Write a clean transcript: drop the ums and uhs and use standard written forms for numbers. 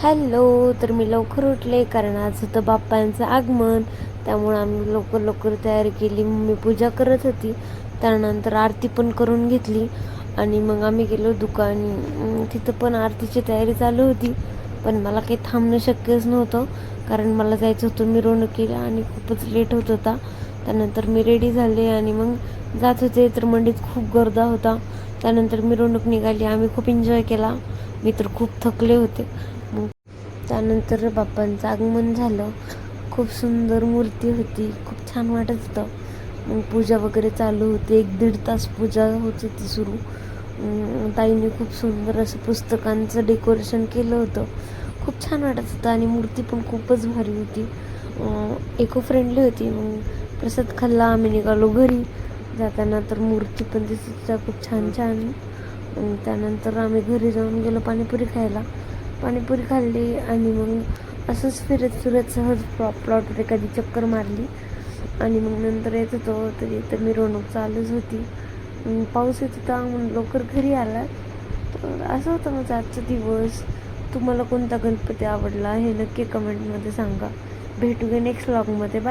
Hello. तर मी लवकर उठले कारण आज होतं बाप्पांचं आगमन. त्यामुळं आम्ही लवकर लवकर तयारी केली. मी पूजा करत होती, त्यानंतर आरती पण करून घेतली आणि मग आम्ही गेलो दुकान. तिथं पण आरतीची तयारी चालू होती, पण मला काही थांबणं शक्यच नव्हतं कारण मला जायचं होतं मिरवणुकीला आणि खूपच लेट होत होता. त्यानंतर मी रेडी झाले आणि मग जात होते, तर मंडईत खूप गर्दा होता. त्यानंतर मिरवणूक निघाली, आम्ही खूप एन्जॉय केला. मी तर खूप थकले होते. मग त्यानंतर बाप्पांचं आगमन झालं. खूप सुंदर मूर्ती होती, खूप छान वाटत होतं. मग पूजा वगैरे चालू होती, 1-1.5 तास पूजा होत होती सुरू. ताईने खूप सुंदर असं पुस्तकांचं डेकोरेशन केलं होतं. खूप छान वाटत होतं आणि मूर्ती पण खूपच भारी होती, इको फ्रेंडली होती. मग प्रसाद खाल्ला, आम्ही निघालो घरी. जाताना तर मूर्ती पण दिसत होत्या खूप छान छान. त्यानंतर आम्ही घरी जाऊन गेलो पाणीपुरी खायला. पाणीपुरी खाल्ली आणि मग असंच फिरत फिरत सहज प्लॉटवर एखादी चक्कर मारली आणि मग नंतर येत होतो तरी इथं मिरवणूक चालूच होती. पाऊस येत होता म्हणून लवकर घरी आला. तर असं होतं माझा आजचा दिवस. तुम्हाला कोणता गणपती आवडला हे नक्की कमेंटमध्ये सांगा. भेटूया नेक्स्ट व्लॉगमध्ये. बाय.